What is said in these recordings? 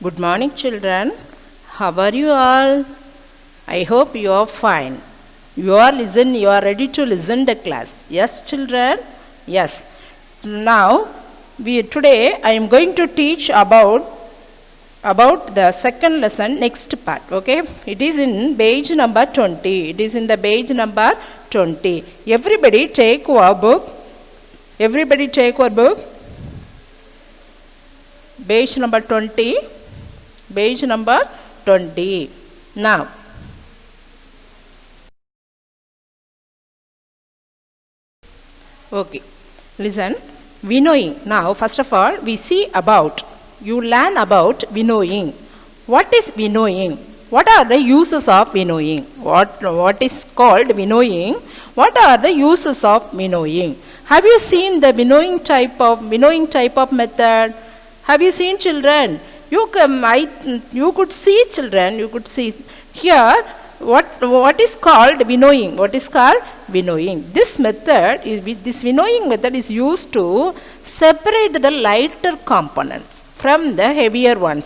Good morning, children. How are you all? I hope you are fine. You are ready to listen the class. Yes, children? Yes. Now, today I am going to teach about the second lesson, next part. Okay? It is in page number 20. It is in the page number 20. Everybody take our book. Everybody take our book. Page number 20. Page number 20. Now, okay, listen. Winnowing. Now, first of all, we see about. You learn about winnowing. What is winnowing? What are the uses of winnowing? What is called winnowing? What are the uses of winnowing? Have you seen the winnowing type of method? Have you seen, children? You could see, children. You could see here. What is called winnowing? What is called winnowing? This winnowing method is used to separate the lighter components from the heavier ones.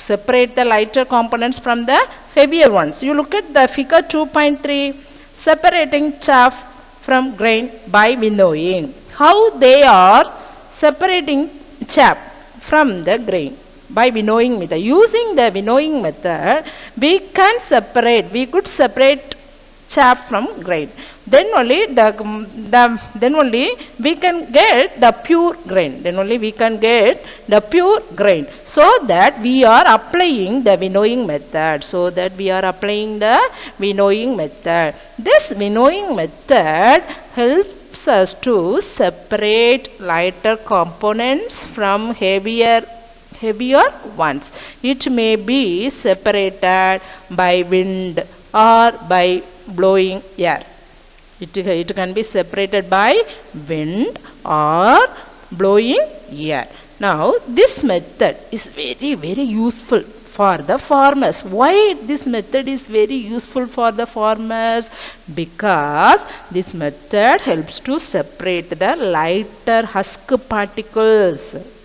Separate the lighter components from the heavier ones. You look at the figure 2.3, separating chaff from grain by winnowing. How they are separating chaff from the grain? By winnowing method. Using the winnowing method, we could separate chaff from grain. Then only we can get the pure grain. Then only we can get the pure grain. So that we are applying the winnowing method. This winnowing method helps us to separate lighter components from heavier ones. It may be separated by wind or by blowing air. It can be separated by wind or blowing air. Now, this method is very, very useful for the farmers. Why this method is very useful for the farmers? Because this method helps to separate the lighter husk particles.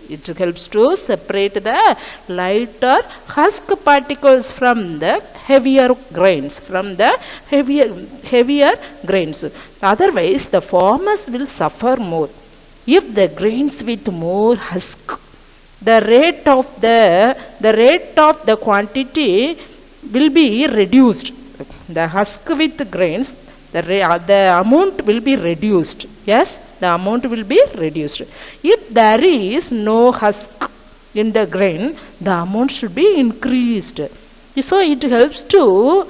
It helps to separate the lighter husk particles from the heavier grains. Otherwise, the farmers will suffer more. If the grains with more husk, the rate of the quantity will be reduced. The husk with grains, the amount will be reduced. Yes, the amount will be reduced. If there is no husk in the grain, the amount should be increased. So it helps to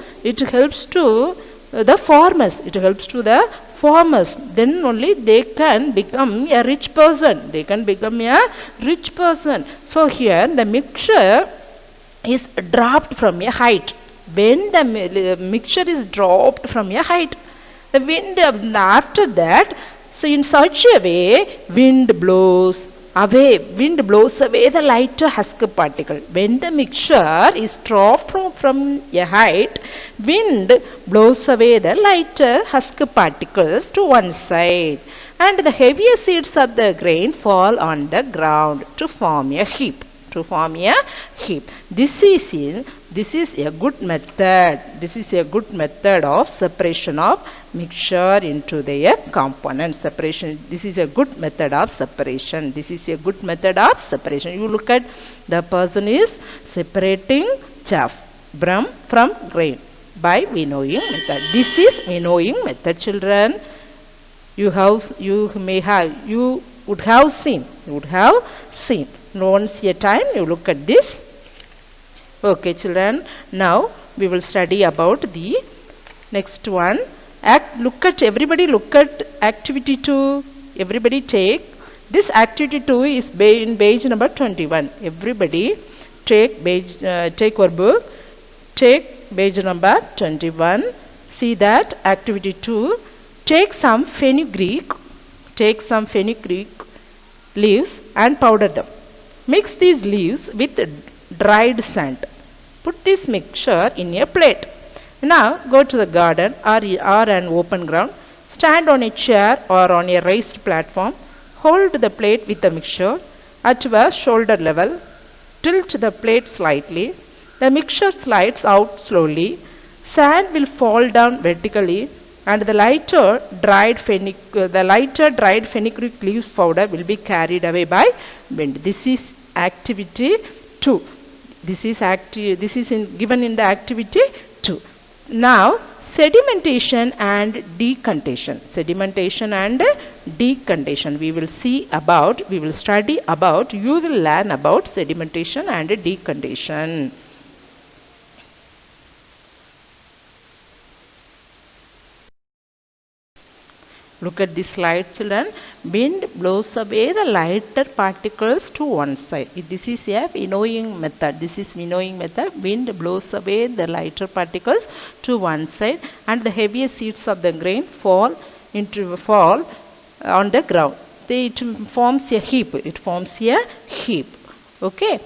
the farmers. It helps to the farmers. Then only they can become a rich person. So here the mixture is dropped from a height. When the mixture is dropped from a height, the wind after that, so in such a way, wind blows away the lighter husk particle. When the mixture is dropped from a height, wind blows away the lighter husk particles to one side, and the heavier seeds of the grain fall on the ground to form a heap. This is a good method of separation of mixture into their components. This is a good method of separation. You look at the person is separating chaff from grain by winnowing method. This is winnowing method, children. You would have seen. Once a time you look at this. Okay, children. Now we will study about the next one. Everybody look at activity 2. Everybody take. This activity 2 is in page number 21. Everybody take your book. Take page number 21. See that activity 2. Take some fenugreek leaves and powder them. Mix these leaves with dried sand. Put this mixture in a plate. Now go to the garden or an open ground. Stand on a chair or on a raised platform. Hold the plate with the mixture at your shoulder level. tilt the plate slightly. The mixture slides out slowly. Sand will fall down vertically, and the lighter dried fenugreek leaves powder will be carried away by wind. This is activity 2. This is given in the activity 2. Now sedimentation and decontamination. Sedimentation and decontamination. We will study about, you will learn about sedimentation and decontamination. Look at this slide, children. Wind blows away the lighter particles to one side. This is a winnowing method. Wind blows away the lighter particles to one side, and the heavier seeds of the grain fall on the ground. It forms a heap. Okay.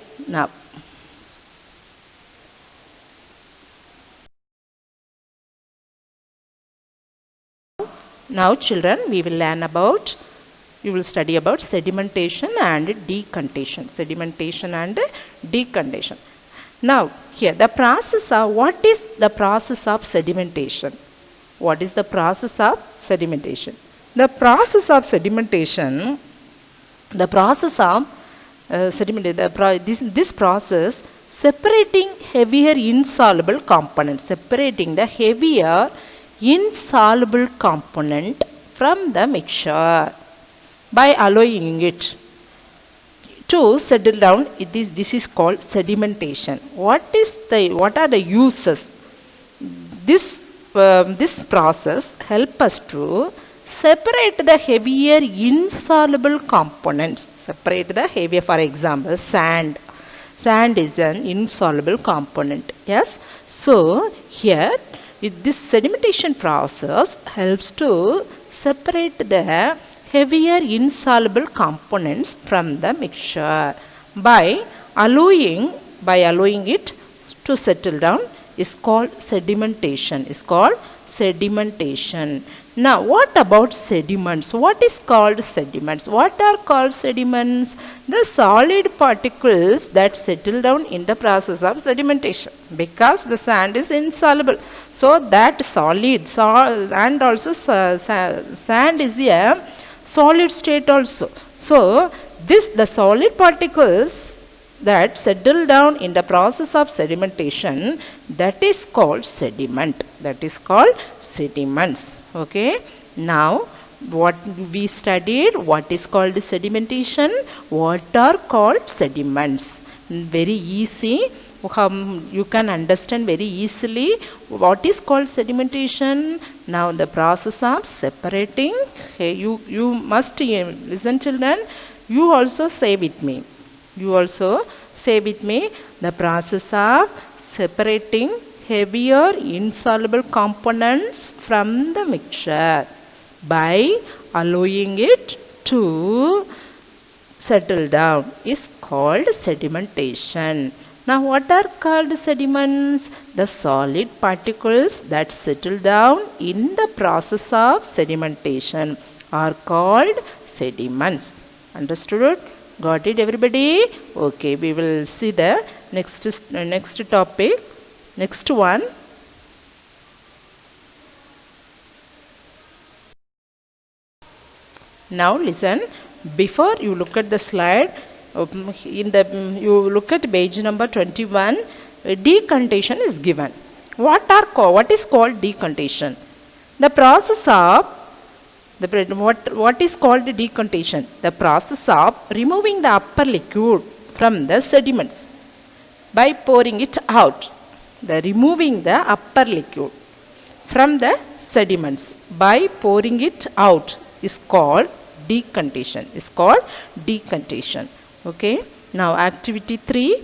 Now children, we will study about sedimentation and decontamination. Now here what is the process of sedimentation? This process separating heavier insoluble components, from the mixture by allowing it to settle down. This is called sedimentation. What are the uses? This process help us to separate the heavier insoluble components. For example, sand is an insoluble component. Yes. So here this sedimentation process helps to separate the heavier insoluble components from the mixture by allowing it to settle down is called sedimentation. Now what about sediments? What are called sediments? The solid particles that settle down in the process of sedimentation, because the sand is insoluble. So that and also sand is a solid state also. So the solid particles that settle down in the process of sedimentation, that is called sediment. Okay. Now what we studied, what is called sedimentation, what are called sediments. Very easy. You can understand very easily what is called sedimentation. Now the process of separating, you must listen children, you also say with me, the process of separating heavier insoluble components from the mixture by allowing it to settle down is called sedimentation. Now what are called sediments? The solid particles that settle down in the process of sedimentation are called sediments. Understood? Got it everybody? Okay, we will see the next topic. Next one. Now listen, before you look at the slide, you look at page number 21, decontamination is given. What is called decontamination? The process of what is called decontamination? The process of removing the upper liquid from the sediments by pouring it out. Removing the upper liquid from the sediments by pouring it out is called decontamination. Okay. Now activity 3.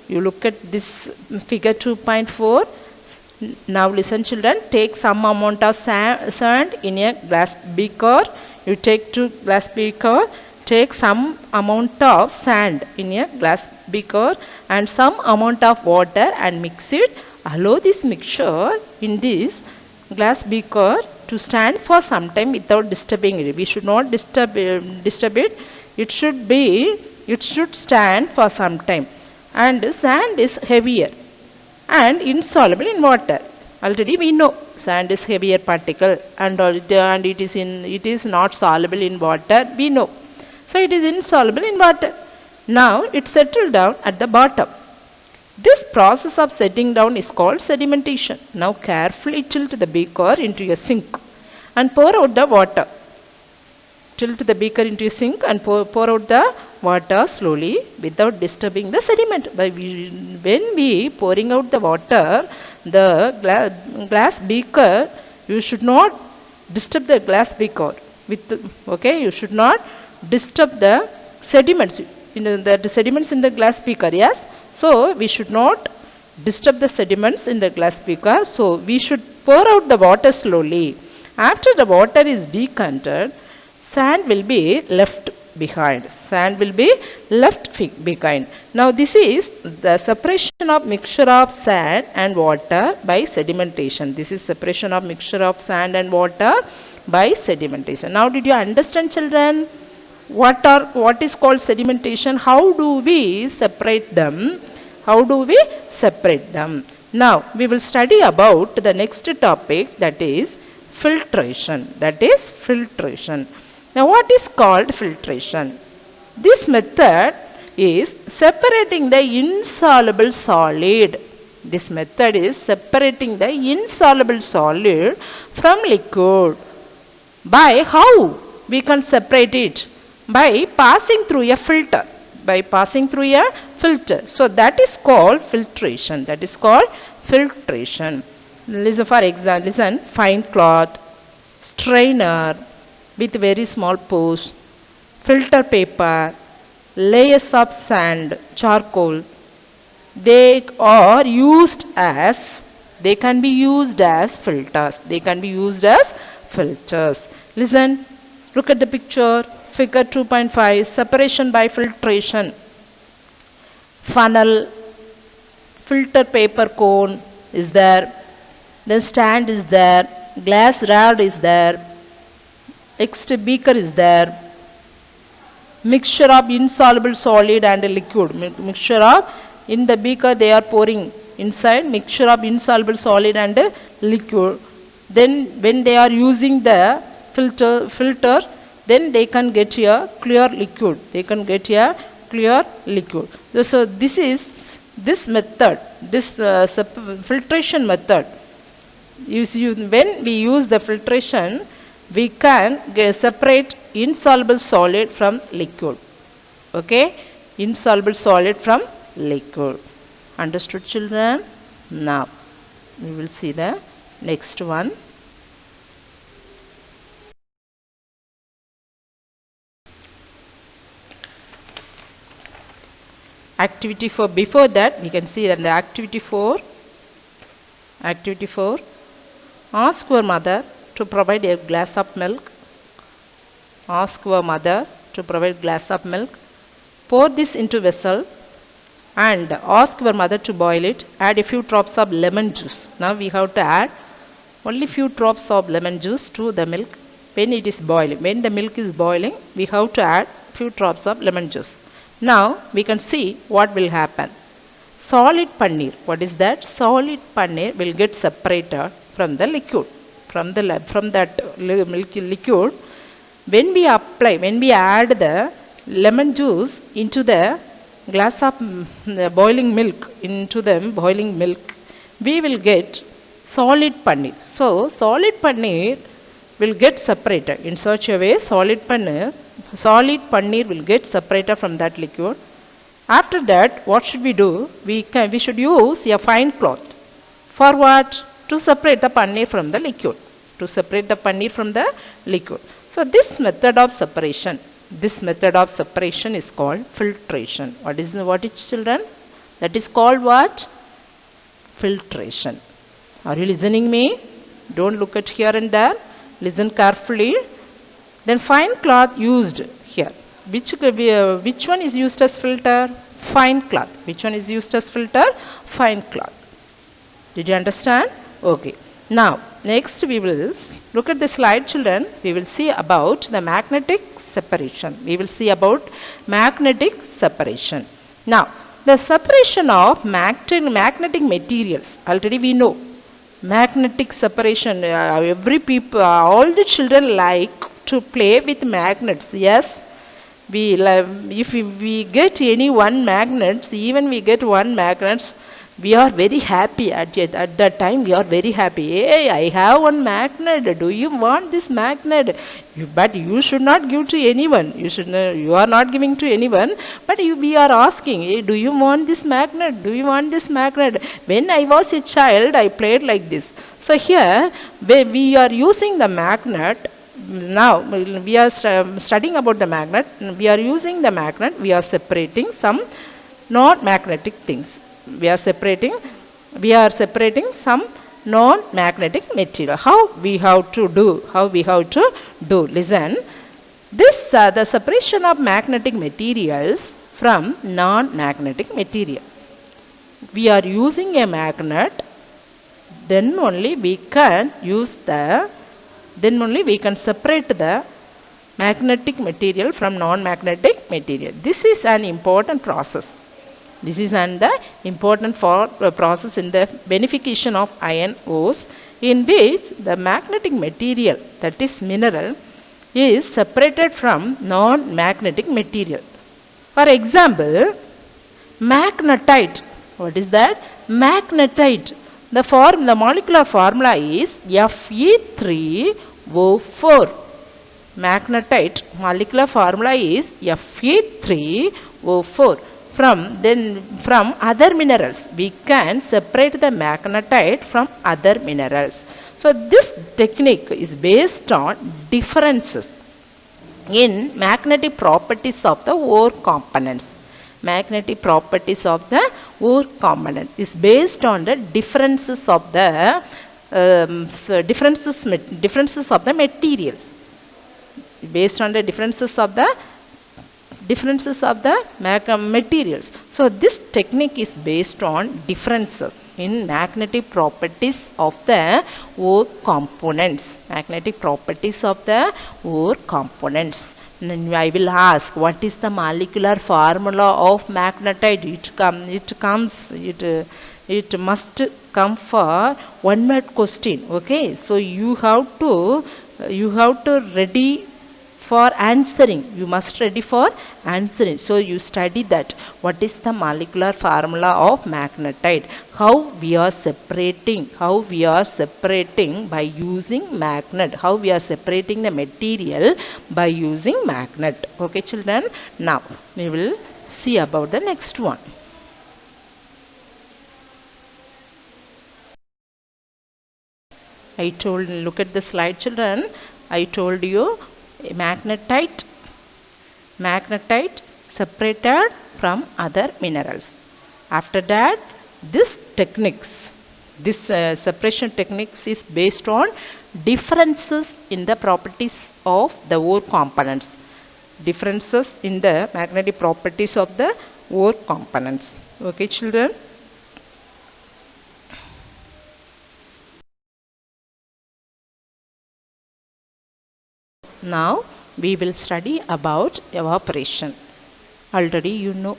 You look at this figure 2.4. Now listen children, take some amount of sand in a glass beaker. You take 2 glass beaker, take some amount of sand in a glass beaker and some amount of water and mix it. Allow this mixture in this glass beaker to stand for some time without disturbing it. We should not disturb it. It should be it should stand for some time. And sand is heavier and insoluble in water. Already we know sand is heavier particle, and it is not soluble in water, we know. So it is insoluble in water. Now it settled down at the bottom. This process of setting down is called sedimentation. Now carefully tilt the beaker into a sink and pour out the water. Tilt the beaker into a sink and pour out the water slowly without disturbing the sediment. When we pouring out the water, the glass beaker, you should not disturb the glass beaker. You should not disturb the sediments. The sediments in the glass beaker, yes. So we should not disturb the sediments in the glass beaker. So we should pour out the water slowly. After the water is decanted, sand will be left behind. Sand will be left behind. Now this is the separation of mixture of sand and water by sedimentation. This is separation of mixture of sand and water by sedimentation. Now did you understand, children? What is called sedimentation? How do we separate them? How do we separate them? Now we will study about the next topic, that is filtration. That is filtration. Now what is called filtration? This method is separating the insoluble solid. This method is separating the insoluble solid from liquid. By how we can separate it? By passing through a filter. By passing through a filter. So that is called filtration. That is called filtration. Listen for example. Listen, fine cloth, strainer with very small pores, filter paper, layers of sand, charcoal. They can be used as filters. They can be used as filters. Listen, look at the picture, figure 2.5, separation by filtration. Funnel, filter paper cone is there, then stand is there, glass rod is there, next beaker is there, mixture of insoluble solid and liquid. Mixture of, in the beaker they are pouring inside mixture of insoluble solid and liquid. Then when they are using the filter, then they can get a clear liquid. They can get a clear liquid. So this is this method, this filtration method. When we use the filtration, we can separate insoluble solid from liquid. Okay? Insoluble solid from liquid. Understood, children? Now, we will see the next one. Activity 4. Before that, we can see that the activity 4. Activity 4. Ask your mother to provide a glass of milk. Ask your mother to provide glass of milk. Pour this into vessel and ask your mother to boil it. Add a few drops of lemon juice. Now we have to add only few drops of lemon juice to the milk when it is boiling. When the milk is boiling, we have to add few drops of lemon juice. Now we can see what will happen. Solid paneer. What is that? Solid paneer will get separated from the liquid. From that milky liquid, when we add the lemon juice into the glass of boiling milk, we will get solid paneer. So solid paneer will get separated in such a way. Solid paneer will get separated from that liquid. After that, what should we do? We should use a fine cloth. For what? To separate the paneer from the liquid. To separate the paneer from the liquid. So this method of separation is called filtration. What is children? That is called what? Filtration. Are you listening me? Don't look at here and there. Listen carefully. Then fine cloth used here. Which one is used as filter? Fine cloth. Which one is used as filter? Fine cloth. Did you understand? Okay. Now, next we will look at the slide, children. We will see about the magnetic separation. We will see about magnetic separation. Now, the separation of magnetic materials. Already we know magnetic separation. Every people, all the children like to play with magnets. Yes, we if we get any one magnet, even we get one magnet, we are very happy at that time. We are very happy. Hey, I have one magnet. Do you want this magnet? But you should not give to anyone. You are not giving to anyone. But we are asking, hey, do you want this magnet? Do you want this magnet? When I was a child, I played like this. So here, we are using the magnet. Now we are studying about the magnet. We are using the magnet. We are separating some non-magnetic things. We are separating some non-magnetic material. How we have to do? Listen. This the separation of magnetic materials from non-magnetic material. We are using a magnet. Then only we can separate the magnetic material from non-magnetic material. This is an important process. This is an important process in the beneficiation of iron ores, in which the magnetic material, that is mineral, is separated from non-magnetic material. For example, magnetite. What is that? Magnetite. The molecular formula is Fe3O4. Magnetite molecular formula is Fe3O4. From other minerals, we can separate the magnetite from other minerals. So this technique is based on differences in magnetic properties of the ore components. Magnetic properties of the ore component is based on the differences of the materials. Based on the differences of the materials. So this technique is based on differences in magnetic properties of the ore components. Magnetic properties of the ore components. And I will ask, what is the molecular formula of magnetite? It must come for one word question. Okay, so you have to ready for answering. You must ready for answering. So you study that. What is the molecular formula of magnetite? How we are separating by using magnet. How we are separating the material by using magnet. Okay, children. Now we will see about the next one. Look at the slide, children. I told you magnetite separated from other minerals. After that, this separation techniques is based on differences in the properties of the ore components. Differences in the magnetic properties of the ore components. Okay, children. Now we will study about evaporation. Already you know.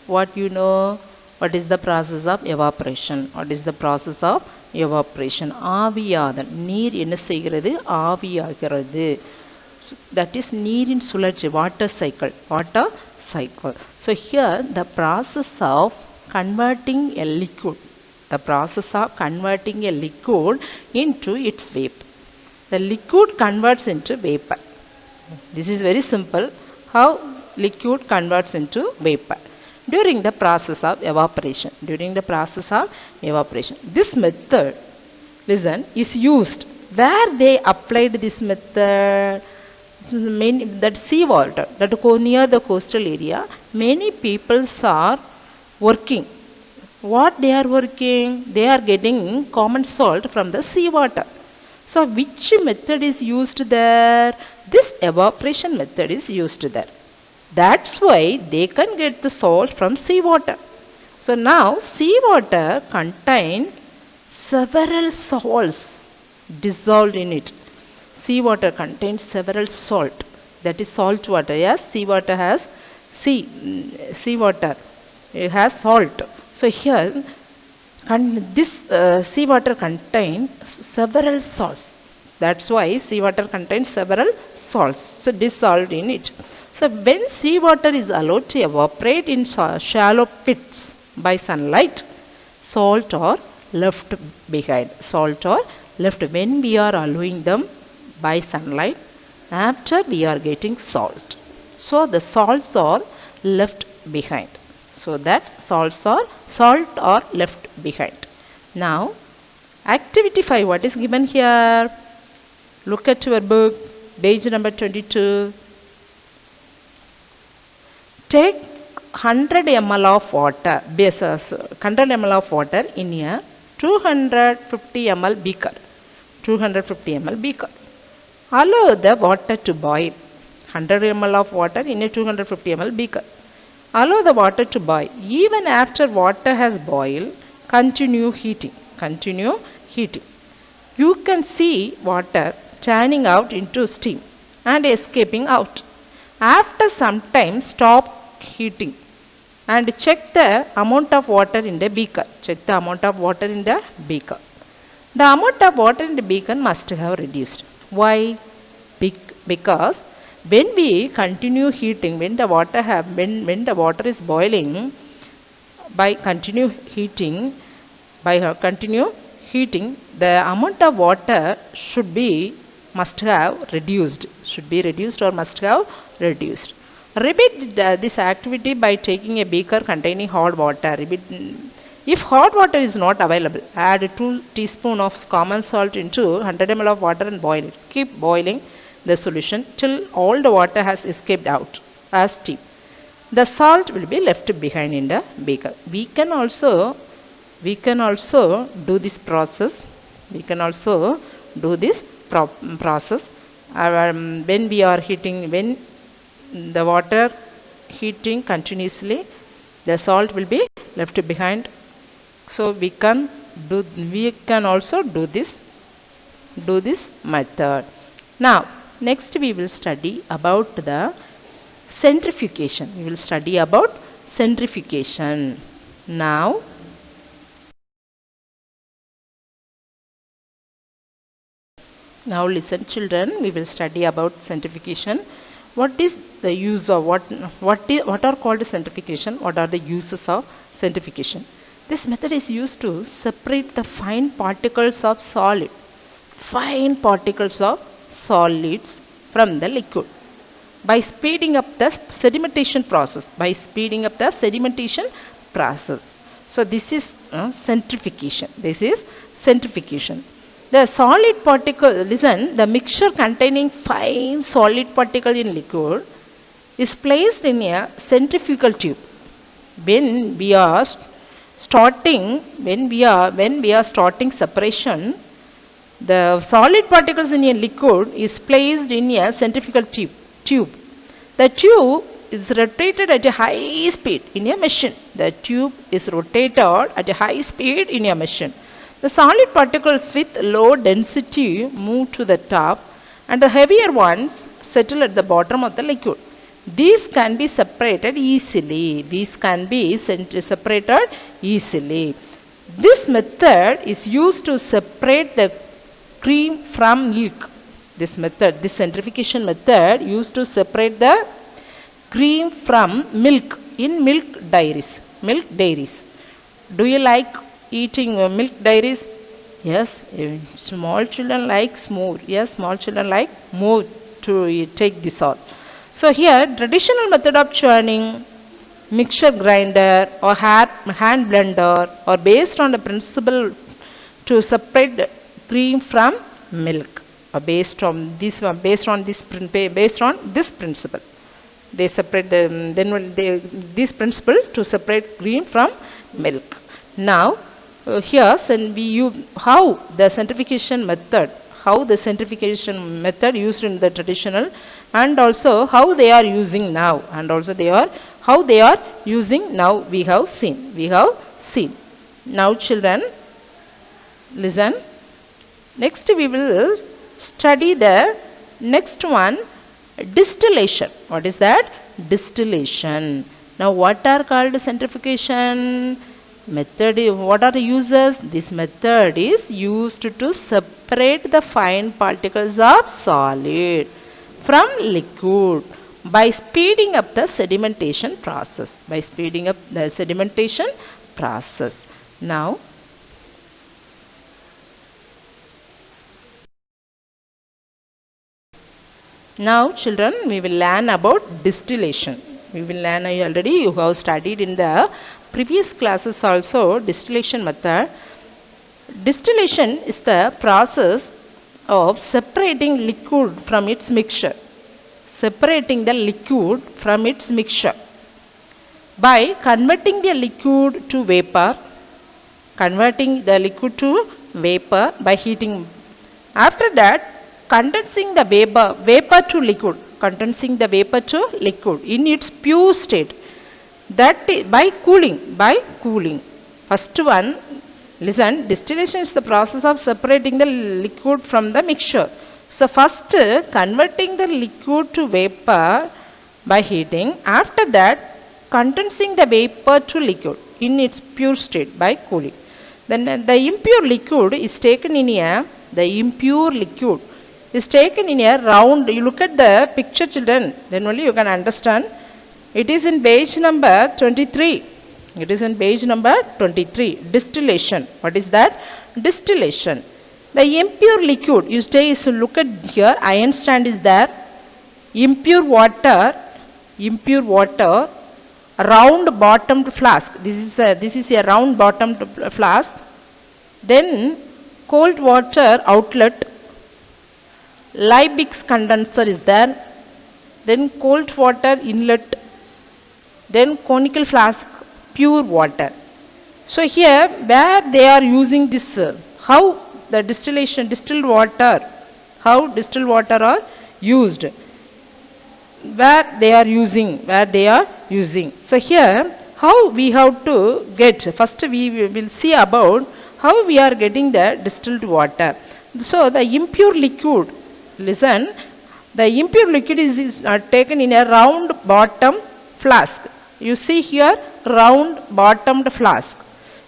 What you know? What is the process of evaporation? What is the process of evaporation? ஆவியாதல். நீர் என்ன செய்கிறது? ஆவியாகிறது. That is நீரின் சுழற்சி. Water cycle. So here the process of converting a liquid. Into its vapor. The liquid converts into vapor. This is very simple. How liquid converts into vapor during the process of evaporation. This method, listen, is used. Where they applied this method? That seawater, that near the coastal area, many people are working. What they are working? They are getting common salt from the seawater. So which method is used there? This evaporation method is used there. That's why they can get the salt from seawater. So now seawater contains several salts dissolved in it. seawater contains several salt. That is salt water. Yes, seawater has seawater. It has salt. So here, this seawater contains several salts. That's why seawater contains several salts. So dissolved in it. So when seawater is allowed to evaporate in shallow pits by sunlight, salt are left behind. Salt are left when we are allowing them by sunlight. After we are getting salt. So the salts are left behind. So that salt are left behind. Now activity 5, what is given here? Look at your book, page number 22. Take 100 ml of water, 100 ml of water in a 250 ml beaker. 250 ml beaker. Allow the water to boil. 100 ml of water in a 250 ml beaker. Allow the water to boil. Even after water has boiled, continue heating. Continue heating. You can see water churning out into steam and escaping out. After some time, stop heating and check the amount of water in the beaker. Check the amount of water in the beaker. The amount of water in the beaker must have reduced. Why? Because when we continue heating, when the water is boiling, by continue heating, the amount of water must have reduced. Should be reduced or must have reduced. Repeat this activity by taking a beaker containing hot water. If hot water is not available, add 2 teaspoons of common salt into 100 ml of water and boil it. Keep boiling the solution till all the water has escaped out as steam. The salt will be left behind in the beaker. We can also do this process. When we are heating, when the water heating continuously, the salt will be left behind. So we can also do this method. Now next we will study about the centrifugation. Now listen children, we will study about centrifugation. What is the use of what are called centrifugation? What are the uses of centrifugation? This method is used to separate the fine particles of solids from the liquid by speeding up the sedimentation process. So this is centrifugation. The solid particle, the mixture containing fine solid particles in liquid is placed in a centrifugal tube. When we are starting separation, the solid particles in a liquid is placed in a centrifugal tube. The tube is rotated at a high speed in a machine. The solid particles with low density move to the top and the heavier ones settle at the bottom of the liquid. These can be separated easily. This method is used to separate the cream from milk. This centrifugation method used to separate the cream from milk in milk dairies. Do you like eating milk dairies? Yes, small children like more. More to take this all. So here traditional method of churning, mixture grinder or hand blender are based on the principle to separate the cream from milk. Based on this principle, they separate this principle to separate cream from milk. Now here how the centrifugation method used in the traditional, and also how they are using now, we have seen. Now children, listen. Next we will study the next one, distillation. What is that? Distillation. Now what are called centrifugation? Method, what are the uses? This method is used to separate the fine particles of solid from liquid by speeding up the sedimentation process. By speeding up the sedimentation process. Now children, we will learn about distillation. We will learn, already you have studied in the previous classes also, distillation method. Distillation is the process of separating liquid from its mixture. Separating the liquid from its mixture by converting the liquid to vapor. Converting the liquid to vapor by heating. After that, condensing the vapor to liquid. Condensing the vapor to liquid in its pure state. That by cooling. By cooling. First one, listen, distillation is the process of separating the liquid from the mixture. So first, converting the liquid to vapor by heating. After that, condensing the vapor to liquid in its pure state by cooling. Then the impure liquid is taken in a round. You look at the picture, children, then only you can understand. It is in page number 23. It is in page number 23. Distillation. What is that? Distillation. The impure liquid, look at here, iron stand is there. Impure water, round bottomed flask. This is a round bottomed flask. Then cold water outlet. Liebig's condenser is there. Then cold water inlet. Then conical flask, pure water. So here where they are using this, how the distilled water are used, where they are using. So here how we have to get, first we will see about how we are getting the distilled water. So the impure liquid, listen, the impure liquid is taken in a round bottom flask. You see here, round bottomed flask.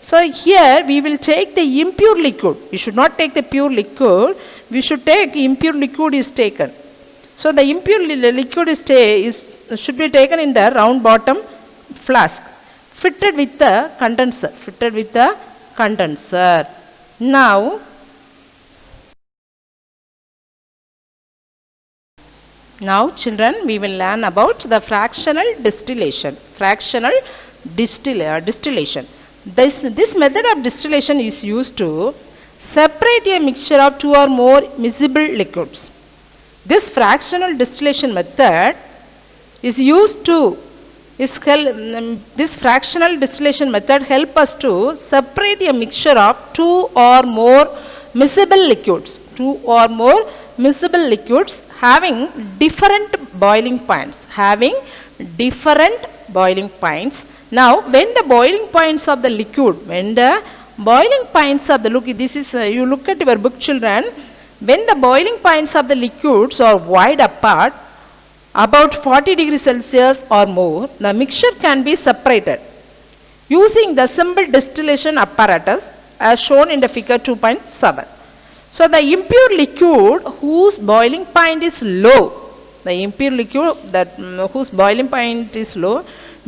So here we will take the impure liquid. We should not take the pure liquid. We should take impure liquid is taken. So the impure liquid should be taken in the round bottom flask, fitted with the condenser. Now children, we will learn about the fractional distillation. Distillation. This method of distillation is used to separate a mixture of two or more miscible liquids. This fractional distillation method is used to this fractional distillation method help us to separate a mixture of two or more miscible liquids. Having different boiling points. Now, when the boiling points of the liquid, you look at your book, children, when the boiling points of the liquids are wide apart, about 40 degrees Celsius or more, the mixture can be separated using the simple distillation apparatus as shown in the figure 2.7. So the impure liquid whose boiling point is low,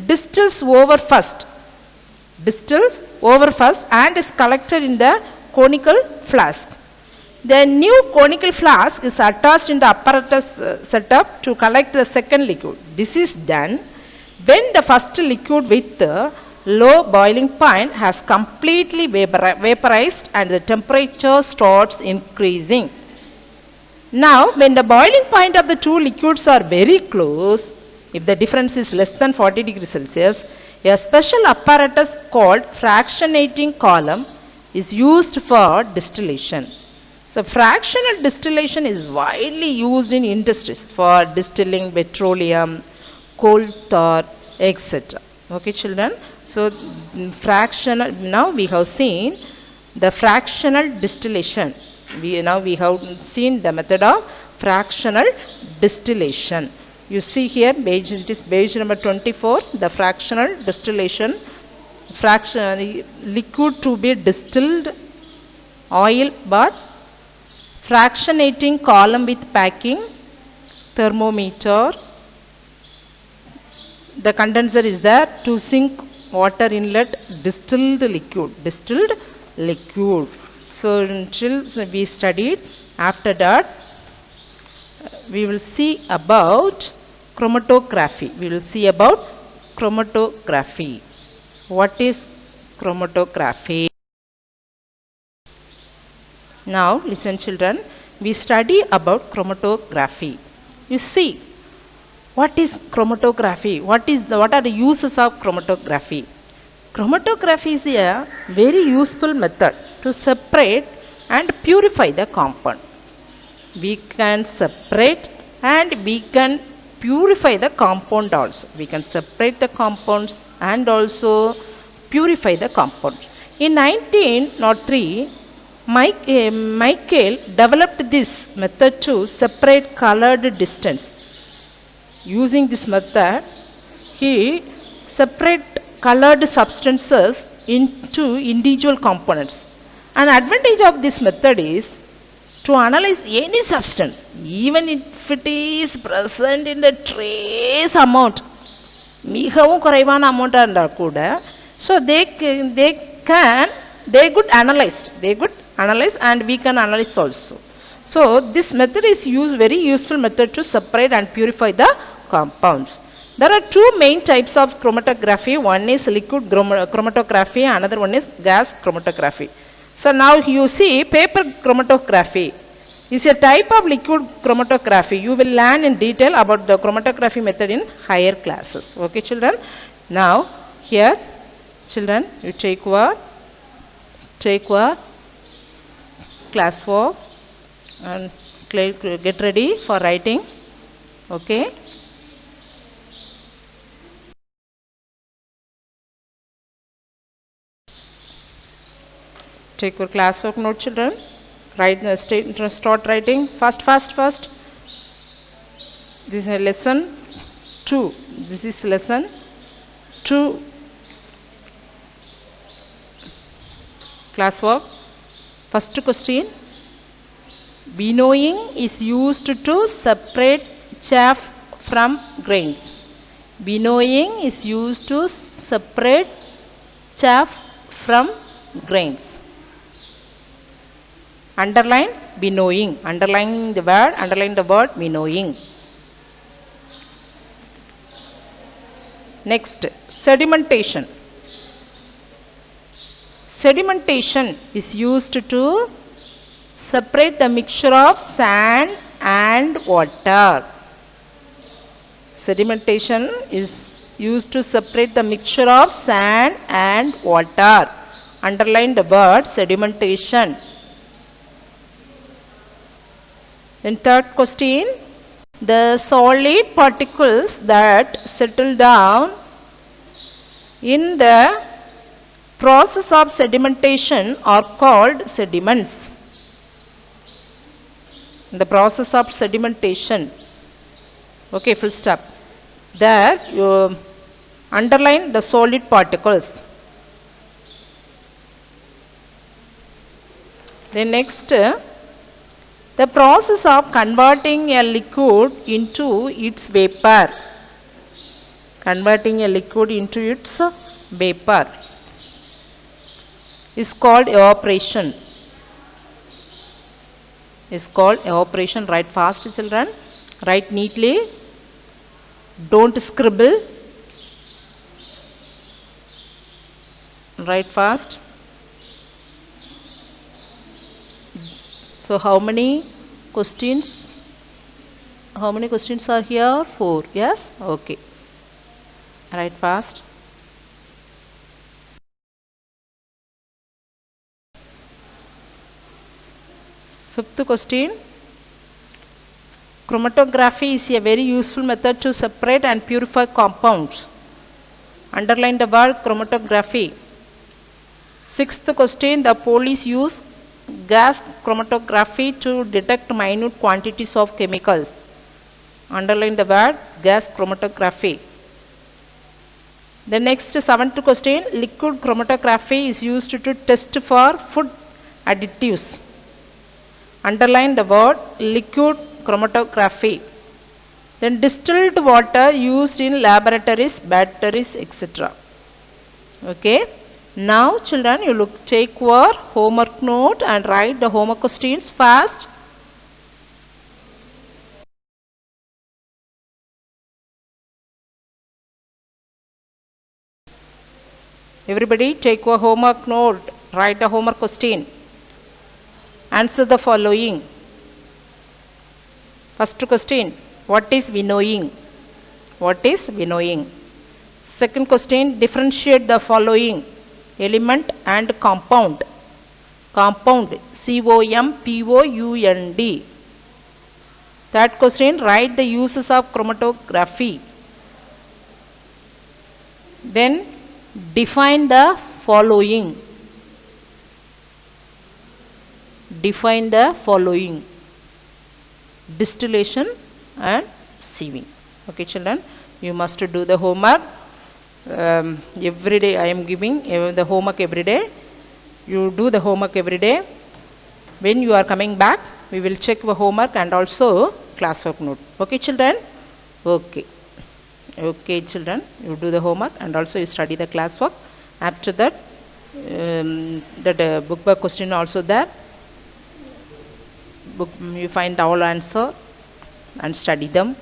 distills over first and is collected in the conical flask. The new conical flask is attached in the apparatus setup to collect the second liquid. This is done when the first liquid with low boiling point has completely vaporized and the temperature starts increasing. Now, when the boiling point of the two liquids are very close, if the difference is less than 40 degrees Celsius, a special apparatus called fractionating column is used for distillation. So, fractional distillation is widely used in industries for distilling petroleum, coal tar, etc. Okay, children. So, now we have seen the fractional distillation. Now we have seen the method of fractional distillation. You see here, it is page number 24, the fractional distillation. Liquid to be distilled, oil bath, fractionating column with packing, thermometer. The condenser is there, to sink water inlet, distilled liquid. So until we studied, after that we will see about chromatography. What is chromatography? Now listen children, we study about chromatography. You see, what is chromatography? What are the uses of chromatography? Chromatography is a very useful method to separate and purify the compound. We can separate and we can purify the compound also. We can separate the compounds and also purify the compound. In 1903, Michael developed this method to separate colored distance. Using this method, he separated colored substances into individual components. An advantage of this method is to analyze any substance, even if it is present in the trace amount, மிகவும் குறைவான அமௌண்டா இருந்தா கூட, so they could analyze and we can analyze also. So this method is very useful method to separate and purify the compounds. There are two main types of chromatography. One is liquid chromatography, another one is gas chromatography. So now you see, paper chromatography is a type of liquid chromatography. You will learn in detail about the chromatography method in higher classes. Okay children? Now here children, you take work class 4 and get ready for writing. Okay? Take your classwork note children. Start writing fast. This is lesson 2. This is lesson 2. Classwork. First question. Winnowing is used to separate chaff from grains. Winnowing is used to separate chaff from grains. Underline winnowing. Underline the word winnowing. Next, sedimentation. Sedimentation is used to separate the mixture of sand and water. Sedimentation is used to separate the mixture of sand and water. Underline the word sedimentation. Then third question, the solid particles that settle down in the process of sedimentation are called sediments. The process of sedimentation. Okay, full stop. There you underline the solid particles. Then next, the process of converting a liquid into its vapor. Converting a liquid into its vapor is called evaporation. Write fast children. Write neatly. Don't scribble. Write fast. So how many questions? How many questions are here? 4. Yes? Okay. Write fast. Fifth question. Chromatography is a very useful method to separate and purify compounds. Underline the word chromatography. Sixth question. The police use gas chromatography to detect minute quantities of chemicals. Underline the word gas chromatography. The next seventh question, liquid chromatography is used to test for food additives. Underline the word liquid chromatography. Then distilled water used in laboratories, batteries, etc. Okay. Now children, you take your homework note and write the homework questions fast. Everybody take your homework note, write the homework question. Answer the following. First question, what is winnowing? What is winnowing? Second question, differentiate the following: element and compound. Compound, COMPOUND. Third question, write the uses of chromatography. Then define the following. Define the following: distillation and sieving. Okay children, you must do the homework. Every day I am giving the homework every day. You do the homework every day. When you are coming back, we will check the homework and also classwork note. Okay children? Okay. Okay children, you do the homework and also you study the classwork. After that, book by question also there. Book, you find all answer and study them.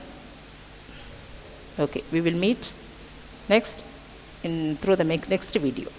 Okay, we will meet next through the next video.